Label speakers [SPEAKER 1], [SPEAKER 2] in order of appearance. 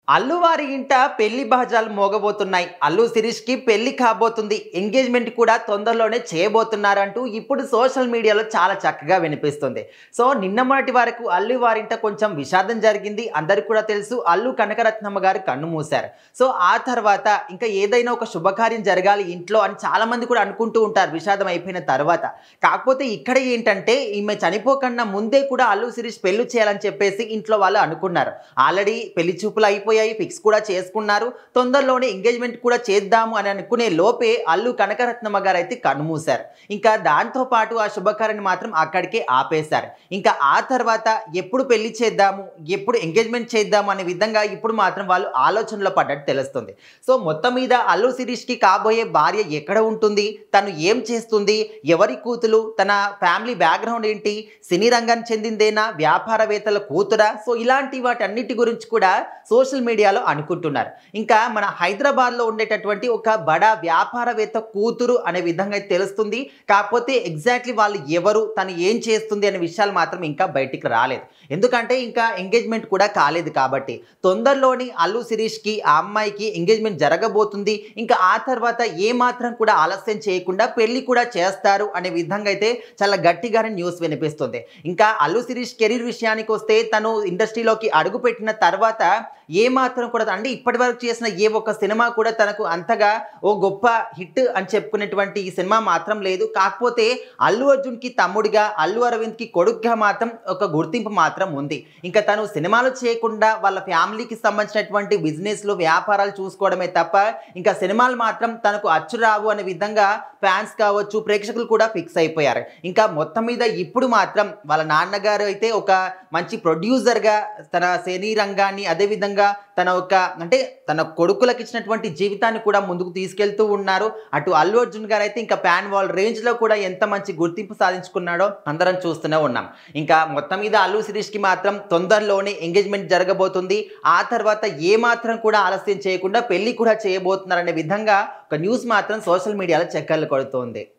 [SPEAKER 1] అల్లు వారి ఇంట పెళ్లి బాజాలు మోగబోతున్నాయి. అల్లు శిరీష్‌కి పెళ్లి కాబోతుంది. ఎంగేజ్‌మెంట్ కూడా తొందరలోనే చేయబోతున్నారంటూ ఇప్పుడు సోషల్ మీడియాలో చాలా చక్కగా వినిపిస్తుంది. సో, నిన్న మొన్నటి వరకు అల్లు వారింట కొంచెం విషాదం జరిగింది. అందరికి కూడా తెలుసు. అల్లు కనకరత్నమ్మ గారు కన్ను మూశారు. సో, ఆ తర్వాత ఇంకా ఏదైనా ఒక శుభకార్యం జరగాలి ఇంట్లో అని చాలామంది కూడా అనుకుంటూ ఉంటారు విషాదం అయిపోయిన తర్వాత. కాకపోతే ఇక్కడ ఏంటంటే ఈమె చనిపోకన్నా ముందే కూడా అల్లు శిరీష్ పెళ్లి చేయాలని చెప్పేసి ఇంట్లో వాళ్ళు అనుకున్నారు. ఆల్రెడీ పెళ్లి చూపులు అయిపోయాయి. ఫిక్స్ కూడా చేసుకున్నారు. తొందరలోనే ఎంగేజ్మెంట్ కూడా చేద్దాము అని అనుకునే లోపే అల్లు కనకరత్నమ్మ గారు అయితే కన్నుమూశారు. ఇంకా దాంతో పాటు ఆ శుభకార్యాన్ని మాత్రం అక్కడికే ఆపేశారు. ఇంకా ఆ తర్వాత ఎప్పుడు పెళ్లి చేద్దాము, ఎప్పుడు ఎంగేజ్మెంట్ చేద్దాము అనే విధంగా ఇప్పుడు మాత్రం వాళ్ళు ఆలోచనలో పడ్డట్టు తెలుస్తుంది. సో, మొత్తం మీద అల్లు శిరీష్‌కి కాబోయే భార్య ఎక్కడ ఉంటుంది, తను ఏం చేస్తుంది, ఎవరి కూతులు, తన ఫ్యామిలీ బ్యాక్‌గ్రౌండ్ ఏంటి, సినీ రంగానికి చెందిందేనా, వ్యాపారవేత్తల కూతురా, సో ఇలాంటి వాటన్నిటి గురించి కూడా సోషల్ మీడియాలో అనుకుంటున్నారు. ఇంకా మన హైదరాబాద్లో ఉండేటటువంటి ఒక బడా వ్యాపారవేత్త కూతురు అనే విధంగా అయితే తెలుస్తుంది. కాకపోతే ఎగ్జాక్ట్లీ వాళ్ళు ఎవరు, తను ఏం చేస్తుంది అనే విషయాలు మాత్రం ఇంకా బయటికి రాలేదు. ఎందుకంటే ఇంకా ఎంగేజ్మెంట్ కూడా కాలేదు కాబట్టి. తొందరలోని అల్లు శిరీష్‌కి ఆ అమ్మాయికి ఎంగేజ్మెంట్ జరగబోతుంది. ఇంకా ఆ తర్వాత ఏ మాత్రం కూడా ఆలస్యం చేయకుండా పెళ్లి కూడా చేస్తారు అనే విధంగా అయితే చాలా గట్టిగానే న్యూస్ వినిపిస్తుంది. ఇంకా అల్లు శిరీష్ కెరీర్ విషయానికి వస్తే తను ఇండస్ట్రీలోకి అడుగుపెట్టిన తర్వాత ఏ మాత్రం కూడా అంటే ఇప్పటివరకు చేసిన ఏ ఒక్క సినిమా కూడా తనకు అంతగా ఓ గొప్ప హిట్ అని చెప్పుకునేటువంటి ఈ సినిమా మాత్రం లేదు. కాకపోతే అల్లు అర్జున్‌కి తమ్ముడిగా, అల్లు అరవింద్‌కి కొడుకుగా మాత్రం ఒక గుర్తింపు మాత్రం ఉంది. ఇంకా తను సినిమాలు చేయకుండా వాళ్ళ ఫ్యామిలీకి సంబంధించినటువంటి బిజినెస్‌లు, వ్యాపారాలు చూసుకోవడమే తప్ప ఇంకా సినిమాలు మాత్రం తనకు అచ్చురావు అనే విధంగా ఫ్యాన్స్ కావచ్చు, ప్రేక్షకులు కూడా ఫిక్స్ అయిపోయారు. ఇంకా మొత్తం మీద ఇప్పుడు మాత్రం వాళ్ళ నాన్నగారు అయితే ఒక మంచి ప్రొడ్యూసర్‌గా తన సినీ రంగాన్ని అదేవిధంగా తన కొడుకులకు ఇచ్చినటువంటి జీవితాన్ని కూడా ముందుకు తీసుకెళ్తూ ఉన్నారు. అటు అల్లు అర్జున్ గారు అయితే ఇంకా పాన్ వాల్ రేంజ్‌లో కూడా ఎంత మంచి గుర్తింపు సాధించుకున్నాడో అందరం చూస్తూనే ఉన్నాం. ఇంకా మొత్తం మీద అల్లు శిరీష్‌కి మాత్రం తొందరలోనే ఎంగేజ్మెంట్ జరగబోతుంది. ఆ తర్వాత ఏ మాత్రం కూడా ఆలస్యం చేయకుండా పెళ్లి కూడా చేయబోతున్నారనే విధంగా ఒక న్యూస్ మాత్రం సోషల్ మీడియాలో చక్కర్లు కొడుతోంది.